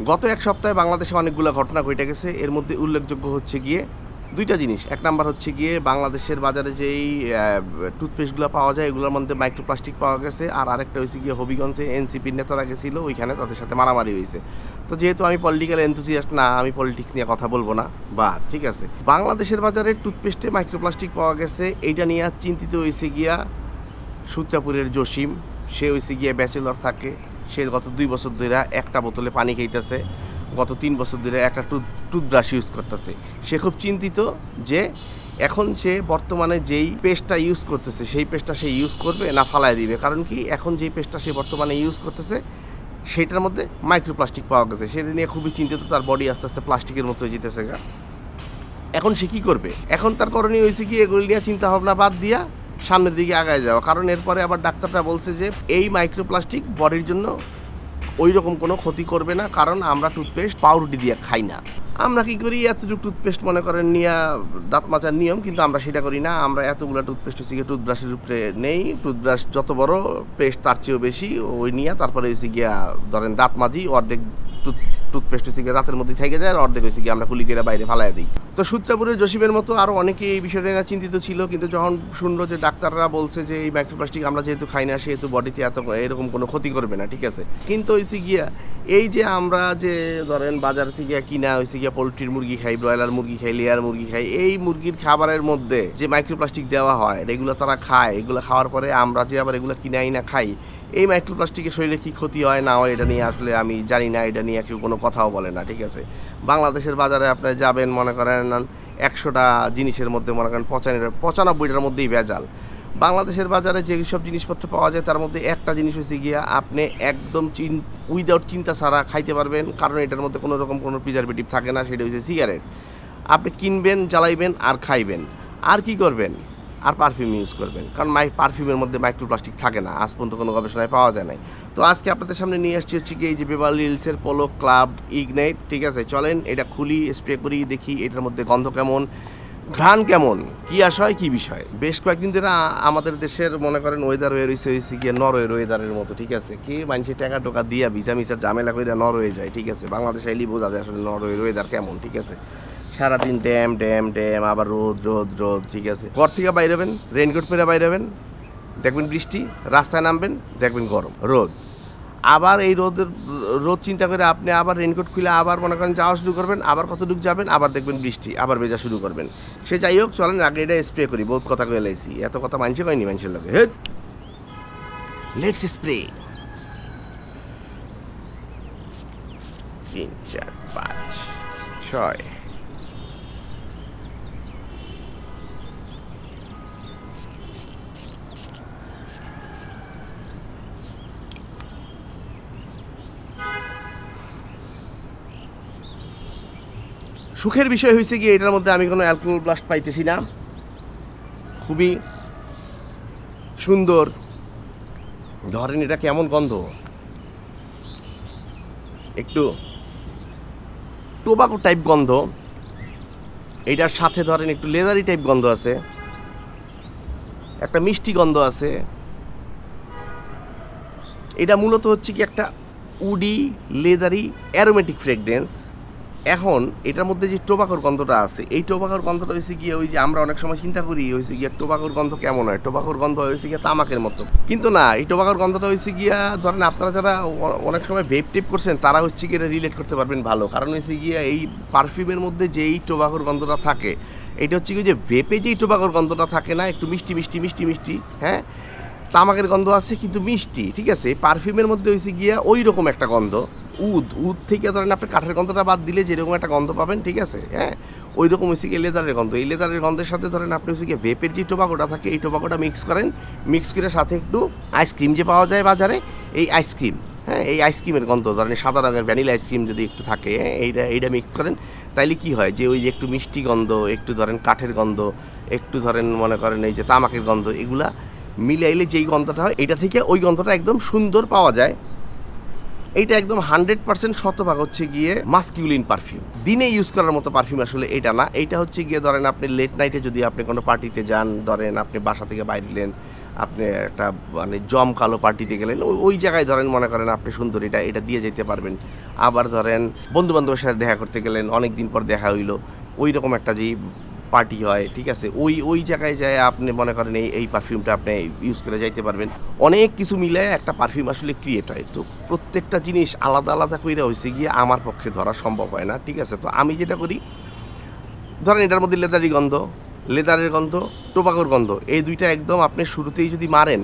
গত এক সপ্তাহে বাংলাদেশে অনেকগুলো ঘটনা ঘটে গেছে। এর মধ্যে উল্লেখযোগ্য হচ্ছে গিয়ে দুইটা জিনিস। এক নাম্বার হচ্ছে গিয়ে বাংলাদেশের বাজারে যেই টুথপেস্টগুলো পাওয়া যায় এগুলোর মধ্যে মাইক্রোপ্লাস্টিক পাওয়া গেছে। আর আরেকটা হচ্ছে গিয়ে হবিগঞ্জে এনসিপির নেতারা গেছিল, ওইখানে তাদের সাথে মারামারি হয়েছে। তো যেহেতু আমি পলিটিক্যাল এনথুসিয়াস্ট না, আমি পলিটিক্স নিয়ে কথা বলবো না। বা ঠিক আছে, বাংলাদেশের বাজারে টুথপেস্টে মাইক্রোপ্লাস্টিক পাওয়া গেছে, এইটা নিয়ে চিন্তিত হয়েছে গিয়া সূত্রাপুরের জসিম। সে হয়েছে গিয়ে ব্যাচেলর থাকে, সে গত 2 বছর ধরে একটা বোতলে পানি খাইতেছে, গত 3 বছর ধরে একটা টুথব্রাশ ইউজ করতেছে। সে খুব চিন্তিত যে এখন সে বর্তমানে যেই পেস্টটা ইউজ করতেছে সেই পেস্টটা সে ইউজ করবে না ফালায় দিবে। কারণ কি, এখন যেই পেস্টটা সে বর্তমানে ইউজ করতেছে সেটার মধ্যে মাইক্রোপ্লাস্টিক পাওয়া গেছে। সেটা নিয়ে খুবই চিন্তিত, তার বডি আস্তে আস্তে প্লাস্টিকের মতো হয়ে যেতেছে। এখন সে কী করবে? এখন তার করণীয় হয়েছে কি, এগুলো নিয়ে চিন্তা ভাবনা বাদ দিয়া সামনের দিকে আগায় যাওয়া। কারণ এরপরে আবার ডাক্তাররা বলছে যে এই মাইক্রোপ্লাস্টিক বডির জন্য ওই রকম কোনো ক্ষতি করবে না, কারণ আমরা টুথপেস্ট পাউরুটি দিয়ে খাই না। আমরা কী করি, এতটুকু টুথপেস্ট মনে করেন নিয়ে দাঁত মাজার নিয়ম, কিন্তু আমরা সেটা করি না। আমরা এতগুলো টুথপেস্ট হচ্ছে গিয়ে টুথব্রাশের উপরে নেই, টুথব্রাশ যত বড় পেস্ট তার চেয়েও বেশি ওই নিয়ে তারপরে হচ্ছে গিয়া ধরেন দাঁত মাজি, অর্ধেক টুথপেস্ট হচ্ছে গিয়ে দাঁতের মধ্যে থেকে যায়, আর অর্ধেক হচ্ছে গিয়ে আমরা কুলি করে বাইরে ফালাই দিই। তো সূত্রাপুরের জসিমের মতো আরও অনেকে এই বিষয়টা নিয়ে চিন্তিত ছিল, কিন্তু যখন শুনলো যে ডাক্তাররা বলছে যে এই মাইক্রোপ্লাস্টিক আমরা যেহেতু খাই না সেহেতু বডিতে এরকম কোনো ক্ষতি করবে না, ঠিক আছে। কিন্তু হয়েছে গিয়া এই যে আমরা যে ধরেন বাজার থেকে কিনা হয়েছে গিয়া পোলট্রির মুরগি খাই, ব্রয়লার মুরগি খাই, লেয়ার মুরগি খাই, এই মুরগির খাবারের মধ্যে যে মাইক্রোপ্লাস্টিক দেওয়া হয় এগুলো তারা খায়। এগুলো খাওয়ার পরে আমরা যে আবার এগুলো কিনাই না খাই, এই মাইক্রোপ্লাস্টিকের শরীরে কী ক্ষতি হয় না হয় এটা নিয়ে আসলে আমি জানি না, এটা নিয়ে কেউ কোনো কথাও বলে না, ঠিক আছে। বাংলাদেশের বাজারে আপনি যাবেন, মনে করেন 100টা জিনিসের মধ্যে মনে করেন 95টার মধ্যেই ভেজাল। বাংলাদেশের বাজারে যে সব জিনিসপত্র পাওয়া যায় তার মধ্যে একটা জিনিস হচ্ছে গিয়া আপনি একদম উইদাউট চিন্তা ছাড়া খাইতে পারবেন, কারণ এটার মধ্যে কোনো রকম কোনো প্রিজারভেটিভ থাকে না, সেটা হচ্ছে সিগারেট। আপনি কিনবেন, জ্বালাইবেন আর খাইবেন। আর কি করবেন? আর পারফিউম ইউজ করবেন, কারণ পারফিউমের মধ্যে মাইক্রোপ্লাস্টিক থাকে না, আজ পর্যন্ত কোনো গবেষণায় পাওয়া যায় না। তো আজকে আপনাদের সামনে নিয়ে আসছি হচ্ছে কি এই যে বেভারলি হিলসের পোলো ক্লাব ইগনাইট, ঠিক আছে। চলেন এটা খুলি, স্প্রে করি, দেখি এটার মধ্যে গন্ধ কেমন, ঘ্রাণ কেমন, কি আশয় কি বিষয়। বেশ কয়েকদিন ধরে আমাদের দেশের মনে করেন ওয়েদার হয়ে রয়েছে হয়েছে গিয়ে নরওয়ের ওয়েদারের মতো, ঠিক আছে। কি মানুষের টাকা টোকা দিয়া ভিসা মিসার ঝামেলা করে নরওয়ে যায়, ঠিক আছে। বাংলাদেশে এলি বোঝা যায় আসলে নরওয়ের ওয়েদার কেমন, ঠিক আছে। সারাদিন ড্যাম ড্যাম ড্যাম, আবার রোদ রোদ রোদ, ঠিক আছে। ঘর থেকে বাইরে হবেন, রেইনকোট পরে বাইরে হবেন, দেখবেন বৃষ্টি, রাস্তায় নামবেন দেখবেন গরম রোদ। আবার এই রোদ চিন্তা করে আপনি আবার রেইনকোট খুলে আবার মনে করেন যাওয়া শুরু করবেন, আবার কতটুকু যাবেন, আবার দেখবেন বৃষ্টি, আবার ভেজা শুরু করবেন। সে যাই হোক, চলেন আগে এটা স্প্রে করি। বহুত কথা কয়ে লাইছি, এত কথা মানছে কয়নি মানুষের লাগে। হেট, লেটস স্প্রে। 3 4 5 6। সুখের বিষয় হয়েছে কি, এটার মধ্যে আমি কোনো অ্যালকোহল ব্লাস্ট পাইতেছি না। খুবই সুন্দর। ধরেন এটা কেমন গন্ধ, একটু টোবাকো টাইপ গন্ধ। এটার সাথে ধরেন একটু লেদারি টাইপ গন্ধ আছে, একটা মিষ্টি গন্ধ আছে। এটা মূলত হচ্ছে কি একটা উডি লেদারি অ্যারোমেটিক ফ্রেগরেন্স। এখন এটার মধ্যে যে টোবাকোর গন্ধটা আছে, এই টোবাকোর গন্ধটা হয়েছে গিয়ে ওই যে আমরা অনেক সময় চিন্তা করি হয়েছে গিয়ে টোবাকোর গন্ধ কেমন হয়, টোবাকোর গন্ধ হয়েছে গিয়ে তামাকের মতো। কিন্তু না, এই টোবাকোর গন্ধটা হয়েছে গিয়া ধরেন আপনারা যারা অনেক সময় ভেপ টেপ করছেন তারা হচ্ছে গিয়ে রিলেট করতে পারবেন ভালো। কারণ হয়েছে গিয়া এই পারফিউমের মধ্যে যেই টোবাকোর গন্ধটা থাকে, এটা হচ্ছে কি যে ভেপে যেই টোবাকোর গন্ধটা থাকে না, একটু মিষ্টি মিষ্টি মিষ্টি মিষ্টি, হ্যাঁ, তামাকের গন্ধ আছে কিন্তু মিষ্টি, ঠিক আছে। পারফিউমের মধ্যে হয়েছে গিয়া ওই রকম একটা গন্ধ। উদ থেকে ধরেন আপনি কাঠের গন্ধটা বাদ দিলে যেরকম একটা গন্ধ পাবেন, ঠিক আছে, হ্যাঁ, ওই রকম হচ্ছে গিয়ে লেদারের গন্ধ। এই লেদারের গন্ধের সাথে ধরেন আপনি হচ্ছে গিয়ে ভেপের যে টোবাকোটা থাকে এই টোবাকোটা মিক্স করেন, মিক্স করে সাথে একটু আইসক্রিম যে পাওয়া যায় বাজারে, এই আইসক্রিম, হ্যাঁ, এই আইসক্রিমের গন্ধ ধরেন সাদা রঙের ভ্যানিলা আইসক্রিম যদি একটু থাকে, হ্যাঁ, এইটা মিক্স করেন, তাইলে কি হয় যে ওই যে একটু মিষ্টি গন্ধ, একটু ধরেন কাঠের গন্ধ, একটু ধরেন মনে করেন এই যে তামাকের গন্ধ, এগুলা মিলাইলে যেই গন্ধটা হয় এটা থেকে ওই গন্ধটা একদম সুন্দর পাওয়া যায়। এইটা একদম 100% শতভাগ হচ্ছে গিয়ে মাস্কিউলিন পারফিউম। দিনে ইউজ করার মতো পারফিউম আসলে এটা না। এইটা হচ্ছে গিয়ে ধরেন আপনি লেট নাইটে যদি আপনি কোনো পার্টিতে যান, ধরেন আপনি বাসা থেকে বাইরেলেন, আপনি একটা মানে জমকালো পার্টিতে গেলেন, ওই জায়গায় ধরেন মনে করেন আপনি সুন্দর এটা দিয়ে যেতে পারবেন। আবার ধরেন বন্ধুবান্ধবের সাথে দেখা করতে গেলেন, অনেক দিন পর দেখা হইলো, ওই রকম একটা যে পার্টি হয়, ঠিক আছে, ওই জায়গায় যায় আপনি মনে করেন এই পারফিউমটা আপনি ইউজ করে যাইতে পারবেন। অনেক কিছু মিলে একটা পারফিউম আসলে ক্রিয়েট হয়। তো প্রত্যেকটা জিনিস আলাদা আলাদা করে হয়েছে গিয়ে আমার পক্ষে ধরা সম্ভব হয় না, ঠিক আছে। তো আমি যেটা করি, ধরেন এটার মধ্যে লেদারের গন্ধ, টোবাকোর গন্ধ, এই দুইটা একদম আপনি শুরুতেই যদি মারেন,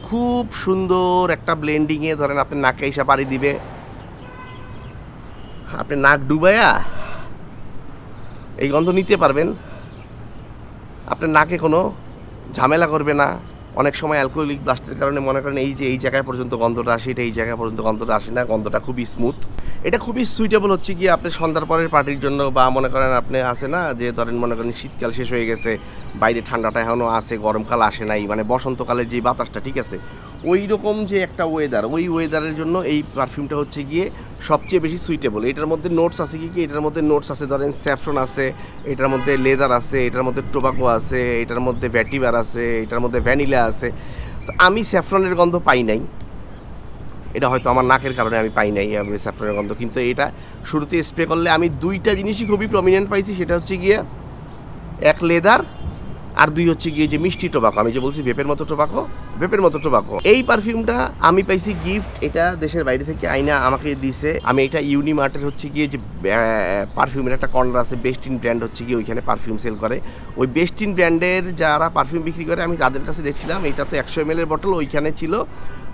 খুব সুন্দর একটা ব্লেন্ডিংয়ে ধরেন আপনি নাকে এসে পাড়ি দিবে, আপনি নাক ডুবাইয়া এই গন্ধ নিতে পারবেন, আপনার নাকে কোনো ঝামেলা করবে না। অনেক সময় অ্যালকোহলিক ব্লাস্টের কারণে মনে করেন এই জায়গায় পর্যন্ত গন্ধটা আসে, এটা এই জায়গা পর্যন্ত গন্ধটা আসে না, গন্ধটা খুবই স্মুথ। এটা খুবই সুইটেবল হচ্ছে কি আপনি সন্ধ্যার পরের পার্টির জন্য, বা মনে করেন আপনি আসে না যে ধরেন মনে করেন শীতকাল শেষ হয়ে গেছে, বাইরে ঠান্ডাটা এখনও আছে, গরমকাল আসে নাই, মানে বসন্তকালের যে বাতাসটা, ঠিক আছে, ওই রকম যে একটা ওয়েদার, ওই ওয়েদারের জন্য এই পারফিউমটা হচ্ছে গিয়ে সবচেয়ে বেশি সুইটেবল। এটার মধ্যে নোটস আছে কি, এটার মধ্যে নোটস আছে ধরেন স্যাফরন আছে, এটার মধ্যে লেদার আছে, এটার মধ্যে টোবাকো আছে, এটার মধ্যে ভ্যাটিভার আছে, এটার মধ্যে ভ্যানিলা আছে। তো আমি স্যাফরনের গন্ধ পাই নাই, এটা হয়তো আমার নাকের কারণে আমি পাই নাই আমি স্যাফরনের গন্ধ, কিন্তু এটা শুরুতে স্প্রে করলে আমি দুইটা জিনিসই খুবই প্রমিনেন্ট পাইছি। সেটা হচ্ছে গিয়ে এক লেদার, আর দুই হচ্ছে গিয়ে যে মিষ্টি টোবাকো, আমি যে বলছি ভেপের মতো টোবাকো। এই পারফিউমটা আমি পাইছি গিফট, এটা দেশের বাইরে থেকে আইনা আমাকে দিছে। আমি এটা ইউনিমার্টের হচ্ছে গিয়ে যে পারফিউমের একটা কর্নার আছে, বেস্ট ইন ব্র্যান্ড হচ্ছে গিয়ে ওইখানে পারফিউম সেল করে, ওই বেস্ট ইন ব্র্যান্ডের যারা পারফিউম বিক্রি করে আমি তাদের কাছে দেখছিলাম। এটা তো 100 ml বটল, ওইখানে ছিল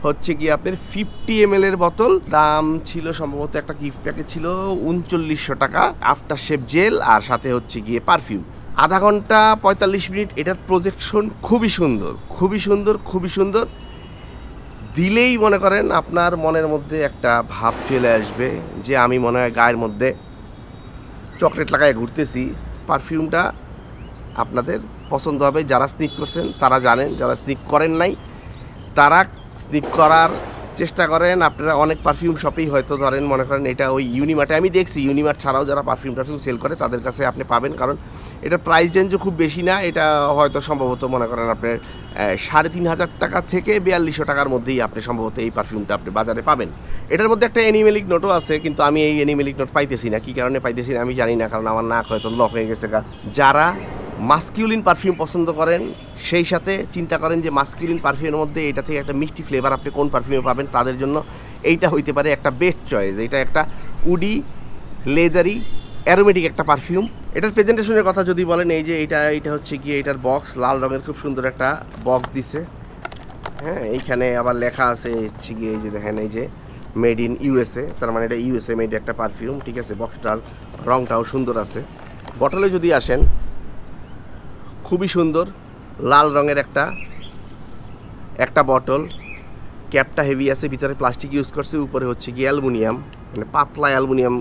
হচ্ছে গিয়ে আপনার 50 ml বটল, দাম ছিল সম্ভবত, একটা গিফট প্যাকেজ ছিল 3900 টাকা, আফটার শেভ জেল আর সাথে হচ্ছে গিয়ে পারফিউম। আধা ঘন্টা 45 মিনিট। এটার প্রজেকশন খুবই সুন্দর, দিলেই মনে করেন আপনার মনের মধ্যে একটা ভাব চলে আসবে যে আমি মনে হয় গায়ের মধ্যে চকলেট লাগায় ঘুরতেছি। পারফিউমটা আপনাদের পছন্দ হবে, যারা স্নিফ করছেন তারা জানেন, যারা স্নিফ করেন নাই তারা স্নিফ করার চেষ্টা করেন। আপনারা অনেক পারফিউম শপেই হয়তো ধরেন মনে করেন এটা ওই ইউনিমার্টে আমি দেখছি, ইউনিমার্ট ছাড়াও যারা পারফিউম সেল করে তাদের কাছে আপনি পাবেন, কারণ এটা প্রাইস রেঞ্জও খুব বেশি না। এটা হয়তো সম্ভবত মনে করেন আপনার 3500 টাকা থেকে 4200 টাকার মধ্যেই আপনি সম্ভবত এই পারফিউমটা আপনি বাজারে পাবেন। এটার মধ্যে একটা অ্যানিমেলিক নোটও আছে, কিন্তু আমি এই অ্যানিমেলিক নোট পাইতেছি না, কী কারণে পাইতেছি না আমি জানি না, কারণ আমার নাক হয়তো লক হয়ে গেছে। যারা মাস্কিউলিন পারফিউম পছন্দ করেন, সেই সাথে চিন্তা করেন যে মাস্কিউলিন পারফিউমের মধ্যে এটা থেকে একটা মিষ্টি ফ্লেভার আপনি কোন পারফিউমে পাবেন, তাদের জন্য এইটা হইতে পারে একটা বেস্ট চয়েস। এটা একটা উডি লেদারি অ্যারোমেটিক একটা পারফিউম। এটার প্রেজেন্টেশনের কথা যদি বলেন, এই যে এইটা হচ্ছে গিয়ে এটার বক্স, লাল রঙের খুব সুন্দর একটা বক্স দিছে, হ্যাঁ। এইখানে আবার লেখা আছে হচ্ছে গিয়ে এই যে দেখেন, এই যে মেড ইন ইউএসএ, তার মানে এটা ইউএসএ মেড একটা পারফিউম, ঠিক আছে। বক্সটার রঙটাও সুন্দর আছে। বটলে যদি আসেন, খুবই সুন্দর লাল রঙের একটা বটল, ক্যাপটা হেভি আছে, ভিতরে প্লাস্টিক ইউজ করছে, উপরে হচ্ছে গিয়ে অ্যালুমিনিয়াম, মানে পাতলা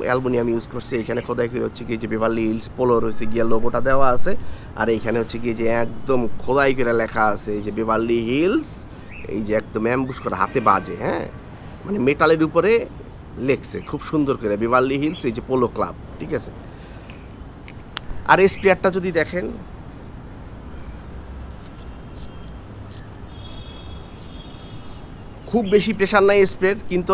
অ্যালুমিনিয়াম ইউজ করছে। এখানে খোদাই করে হচ্ছে গিয়ে যে বেভারলি হিলস পোলোর হচ্ছে গিয়ে লোগোটা দেওয়া আছে, আর এইখানে হচ্ছে গিয়ে যে একদম খোদাই করে লেখা আছে এই যে বেভারলি হিলস, এই যে একদম অ্যাম্বুশ করে হাতে বাজে, হ্যাঁ, মানে মেটালের উপরে লেখছে খুব সুন্দর করে বেভারলি হিলস, এই যে পোলো ক্লাব, ঠিক আছে। আর এই স্প্রেয়ারটা যদি দেখেন, খুব বেশি প্রেশার নাই স্প্রের, কিন্তু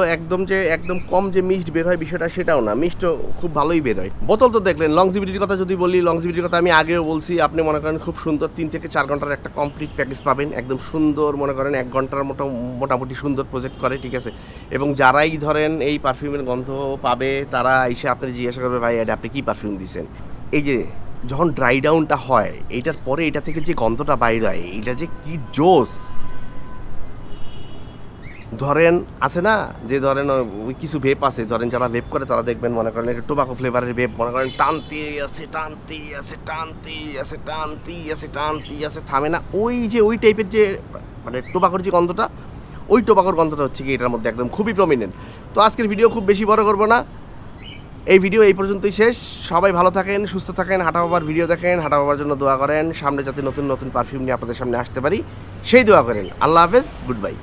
একদম কম যে মিস্ট বের হয় বিষয়টা সেটাও না, মিস্টও খুব ভালোই বের হয়। বোতল তো দেখলেন। লংজিভিটির কথা যদি বলি, লংজিভিটির কথা আমি আগেও বলছি, আপনি মনে করেন খুব সুন্দর 3 থেকে 4 ঘন্টার একটা কমপ্লিট প্যাকেজ পাবেন, একদম সুন্দর, মনে করেন 1 ঘন্টার মোটামুটি সুন্দর প্রজেক্ট করে, ঠিক আছে। এবং যারাই ধরেন এই পারফিউমের গন্ধ পাবে, তারা এসে আপনি জিজ্ঞাসা করবে, ভাই এটা আপনি কী পারফিউম দিচ্ছেন। এই যে যখন ড্রাই ডাউনটা হয়, এইটার পরে এটা থেকে যে গন্ধটা বাইর হয়, এটা যে কি জোস। ধরেন আছে না যে ধরেন ওই কিছু ভেপ আছে, ধরেন যারা ভেপ করে তারা দেখবেন মনে করেন একটা টোবাকো ফ্লেভারের ভেপ, মনে করেন টানতেই আছে, থামে না। ওই টাইপের যে মানে টোবাকোর যে গন্ধটা, ওই টোবাকোর গন্ধটা হচ্ছে কি এটার মধ্যে একদম খুবই প্রমিনেন্ট। তো আজকের ভিডিও খুব বেশি বড় করবো না, এই ভিডিও এই পর্যন্তই শেষ। সবাই ভালো থাকেন, সুস্থ থাকেন, হাঁটা বাবার ভিডিও দেখেন, হাঁটা বাবার জন্য দোয়া করেন, সামনে যাতে নতুন পারফিউম নিয়ে আপনাদের সামনে আসতে পারি সেই দোয়া করেন। আল্লাহ হাফেজ, গুড বাই।